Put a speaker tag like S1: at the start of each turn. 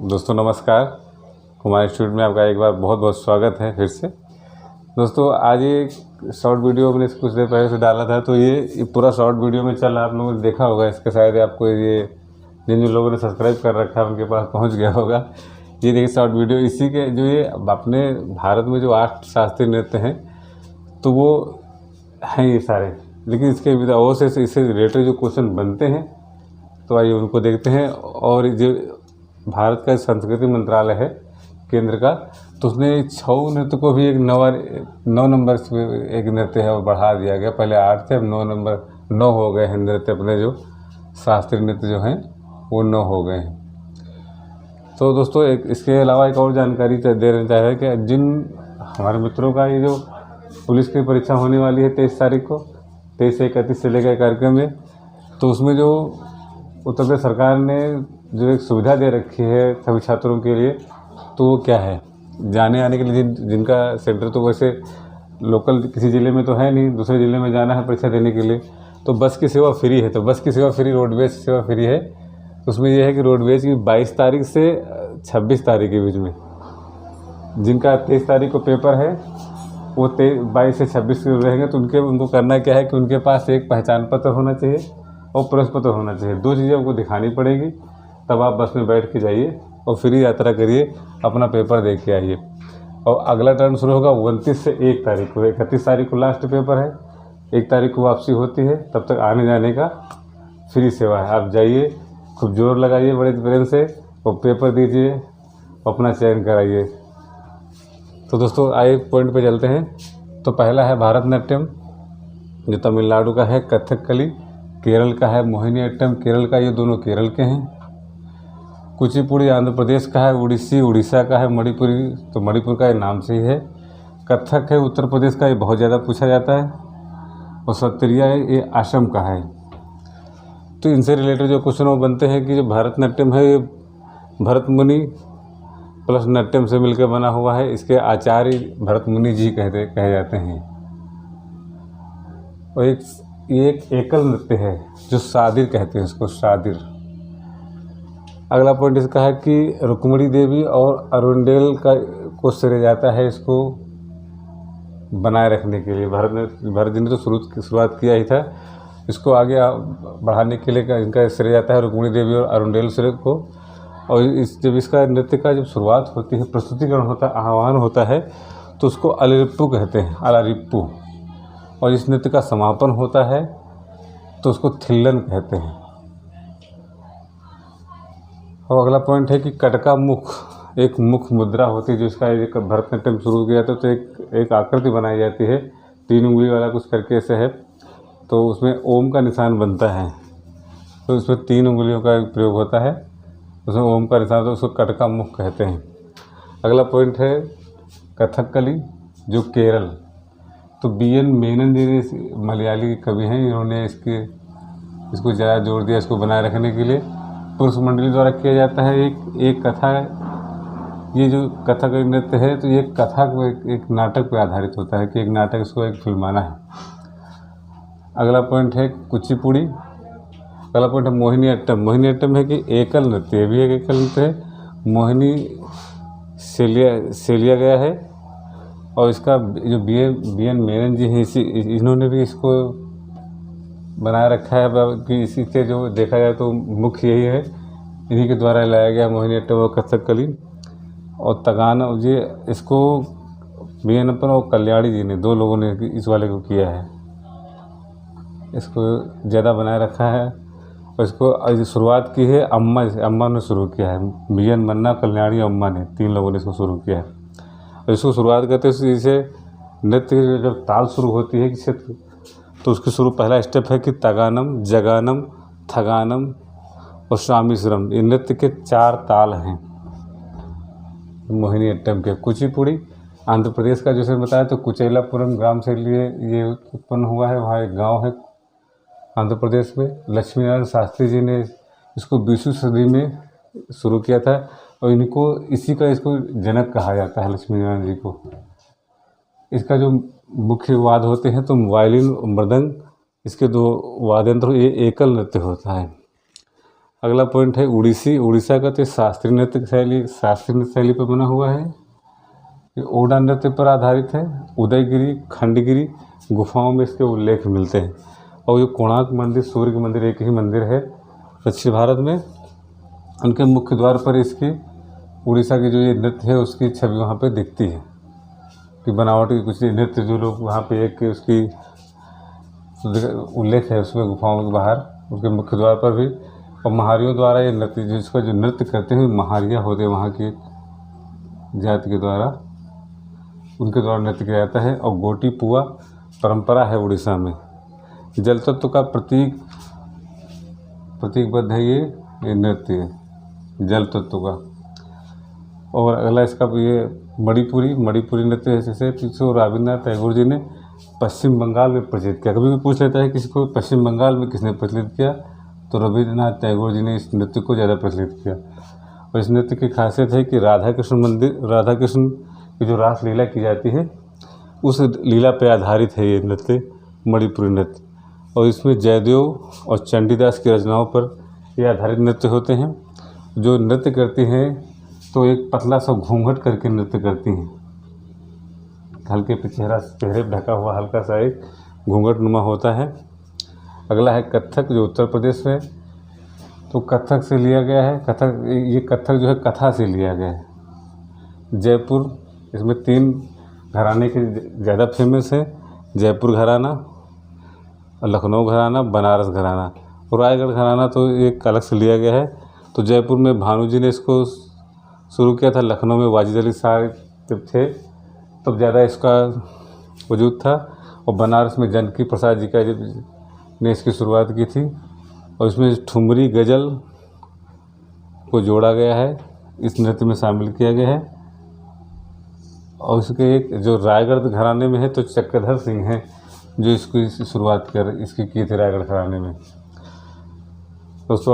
S1: दोस्तों नमस्कार। कुमार इंस्टीट्यूट में आपका एक बार बहुत बहुत स्वागत है फिर से। दोस्तों आज ये शॉर्ट वीडियो मैंने कुछ देर पहले से डाला था, तो ये पूरा शॉर्ट वीडियो में चल रहा है, आप लोगों ने देखा होगा। इसके शायद आपको ये जिन लोगों ने सब्सक्राइब कर रखा है उनके पास पहुंच गया होगा। ये देखिए शॉर्ट वीडियो, इसी के जो ये अपने भारत में जो 8 शास्त्रीय नृत्य हैं तो वो हैं ये सारे, लेकिन इसके विदाउट से इससे रिलेटेड जो क्वेश्चन बनते हैं तो आइए उनको देखते हैं। और जो भारत का संस्कृति मंत्रालय है केंद्र का, तो उसने छऊ नृत्य को भी एक 9 नंबर एक नृत्य है वो बढ़ा दिया गया। पहले 8 थे, अब 9 हो गए हैं नृत्य। अपने जो शास्त्रीय नृत्य जो हैं वो 9 हो गए हैं। तो दोस्तों इसके अलावा एक और जानकारी दे देना चाहिए कि जिन हमारे मित्रों का ये जो पुलिस की परीक्षा होने वाली है 23 तारीख को, 23 से 31 से लेकर कार्यक्रम में, तो उसमें जो उत्तर प्रदेश सरकार ने जो एक सुविधा दे रखी है सभी छात्रों के लिए, तो वो क्या है, जाने आने के लिए जिनका सेंटर तो वैसे लोकल किसी ज़िले में तो है नहीं, दूसरे ज़िले में जाना है परीक्षा देने के लिए, तो बस की सेवा फ्री है। तो बस की सेवा फ्री, रोडवेज सेवा फ्री है। तो उसमें यह है कि रोडवेज की 22 तारीख से 26 तारीख के बीच में, जिनका 23 तारीख को पेपर है वो 22 से 26 रहेंगे, तो उनको करना क्या है कि उनके पास एक पहचान पत्र होना चाहिए और प्रवेश पत्र होना चाहिए। 2 चीज़ें उनको दिखानी पड़ेगी, तब आप बस में बैठ के जाइए और फ्री यात्रा करिए, अपना पेपर दे के आइए। और अगला टर्न शुरू होगा 29 से 1 तारीख को। 31 तारीख को लास्ट पेपर है, 1 तारीख को वापसी होती है। तब तक आने जाने का फ्री सेवा है। आप जाइए, खूब जोर लगाइए बड़े प्रेम से और पेपर दीजिए, अपना चयन कराइए। तो दोस्तों आइए पॉइंट पे चलते हैं। तो पहला है भारतनाट्यम, जो तमिलनाडु का है। कथकली केरल का है। मोहिनीअट्टम केरल का, ये दोनों केरल के हैं। कुचिपुड़ी आंध्र प्रदेश का है। उड़ीसी उड़ीसा का है। मणिपुरी तो मणिपुर का ये नाम से ही है। कथक है उत्तर प्रदेश का, ये बहुत ज़्यादा पूछा जाता है। और सत्रिया ये असम का है। तो इनसे रिलेटेड जो क्वेश्चन वो बनते हैं कि जो भारतनाट्यम है ये भरत मुनि प्लस नाट्यम से मिलकर बना हुआ है। इसके आचार्य भरत मुनि जी कहे जाते हैं। और एक एकल नृत्य है जो सादिर कहते हैं इसको, सादिर। अगला पॉइंट इसका है कि रुक्मिणी देवी और अरुंडेल को श्रेय जाता है इसको बनाए रखने के लिए। भरत जी ने तो शुरुआत किया ही था, इसको आगे बढ़ाने के लिए इनका श्रेय जाता है रुक्मिणी देवी और अरुंडेल श्रेय को। और जब इसका नृत्य का जब शुरुआत होती है, प्रस्तुतिकरण होता है, आह्वान होता है, तो उसको अलरिप्पू कहते हैं, अलरिप्पू। और इस नृत्य का समापन होता है तो उसको थिल्लन कहते हैं। और अगला पॉइंट है कि कटका मुख, एक मुख मुद्रा होती है जो इसका एक भरतनाट्यम शुरू किया था। तो एक आकृति बनाई जाती है, 3 उंगली वाला कुछ करके ऐसे है, तो उसमें ओम का निशान बनता है। तो उसमें 3 उंगलियों का प्रयोग होता है, उसमें ओम का निशान, तो उसको कटका मुख कहते हैं। अगला पॉइंट है कथकली जो केरल। तो BN मेनन जी ने, मलयाली कवि हैं, इन्होंने इसको ज़्यादा जोर दिया इसको बनाए रखने के लिए। पुरुष मंडली द्वारा किया जाता है। एक कथा है, ये जो कथक नृत्य है तो ये कथा को एक नाटक पर आधारित होता है कि एक नाटक इसको एक फिल्माना है। अगला पॉइंट है कुचिपुड़ी। अगला पॉइंट है मोहिनीअट्टम। मोहिनीअट्टम है कि एकल नृत्य, ये भी एक एकल नृत्य है। मोहिनी से लिया गया है। और इसका जो BN मेनन जी हैं, इन्होंने भी इसको बनाए रखा है कि इसी से जो देखा जाए तो मुख्य यही है, इन्हीं के द्वारा लाया गया मोहिनीअट्टम और कथकली। और तगानम जी, इसको BN और कल्याणी जी ने, 2 लोगों ने इस वाले को किया है, इसको ज़्यादा बनाए रखा है। और इसको शुरुआत की है अम्मा ने शुरू किया है। BN मन्ना, कल्याणी और अम्मा ने, 3 लोगों ने इसको शुरू किया है। और इसको शुरुआत करते हैं इसे नृत्य जब ताल शुरू होती है क्षेत्र, तो उसके पहला स्टेप है कि तगानम, जगानम, थगानम और शामिश्रम। ये नृत्य के 4 ताल हैं मोहिनीअट्टम के। कुचिपुड़ी आंध्र प्रदेश का, जैसे बताया, तो कुचेलापुरम ग्राम से लिए ये उत्पन्न हुआ है। वहाँ एक गांव है आंध्र प्रदेश में। लक्ष्मी नारायण शास्त्री जी ने इसको 20वीं सदी में शुरू किया था। और इसको जनक कहा जाता है, लक्ष्मी नारायण जी को। इसका जो मुख्य वाद्य होते हैं तो वायलिन, मृदंग, इसके 2 वाद्यंत्र, ये एकल नृत्य होता है। अगला पॉइंट है उड़ीसी। उड़ीसा का तो शास्त्रीय नृत्य शैली पर बना हुआ है। ये ओडा नृत्य पर आधारित है। उदयगिरी, खंडगिरी गुफाओं में इसके उल्लेख मिलते हैं। और ये कोणार्क मंदिर, सूर्य के मंदिर एक ही मंदिर है दक्षिण भारत में। उनके मुख्य द्वार पर इसकी उड़ीसा की जो ये नृत्य है उसकी छवि वहाँ पे दिखती है कि बनावट की कुछ नृत्य जो लोग वहाँ पे एक उसकी उल्लेख है उसमें गुफाओं के बाहर उसके मुख्य द्वार पर भी। और महारियों द्वारा ये नृत्य जिसका जो नृत्य करते हैं महारिया होते हैं वहाँ की जाति के द्वारा, उनके द्वारा नृत्य किया जाता है। और गोटी पुआ परंपरा है उड़ीसा में। जल तत्व का प्रतीकबद्ध है ये नृत्य जल तत्व का। और अगला इसका ये मणिपुरी नृत्य है जैसे जिसको रविन्द्रनाथ टैगोर जी ने पश्चिम बंगाल में प्रचलित किया। कभी भी पूछ लेता है किसी को पश्चिम बंगाल में किसने प्रचलित किया, तो रविन्द्रनाथ टैगोर जी ने इस नृत्य को ज़्यादा प्रचलित किया। और इस नृत्य की खासियत है कि राधा कृष्ण की जो रासलीला की जाती है उस लीला पर आधारित है ये नृत्य मणिपुरी नृत्य। और इसमें जयदेव और चंडीदास की रचनाओं पर ये आधारित नृत्य होते हैं। जो नृत्य करती हैं तो एक पतला सा घूंघट करके नृत्य करती हैं। हल्के पे चेहरे पर ढका हुआ हल्का सा एक घूंघट नुमा होता है। अगला है कथक जो उत्तर प्रदेश में, तो कथक से लिया गया है। कथक जो है कथा से लिया गया है। जयपुर, इसमें 3 घराने के ज़्यादा फेमस है, जयपुर घराना, लखनऊ घराना, बनारस घराना। और रायगढ़ घराना तो एक अलग से लिया गया है। तो जयपुर में भानु जी ने इसको शुरू किया था। लखनऊ में वाजिद अली शाह जब थे तब ज़्यादा इसका वजूद था। और बनारस में जानकी प्रसाद जी का ने इसकी शुरुआत की थी। और इसमें ठुमरी गज़ल को जोड़ा गया है, इस नृत्य में शामिल किया गया है। और इसके एक जो रायगढ़ घराने में है तो चक्रधर सिंह हैं जो इसकी शुरुआत इसकी की थी रायगढ़ घराने में। दोस्तों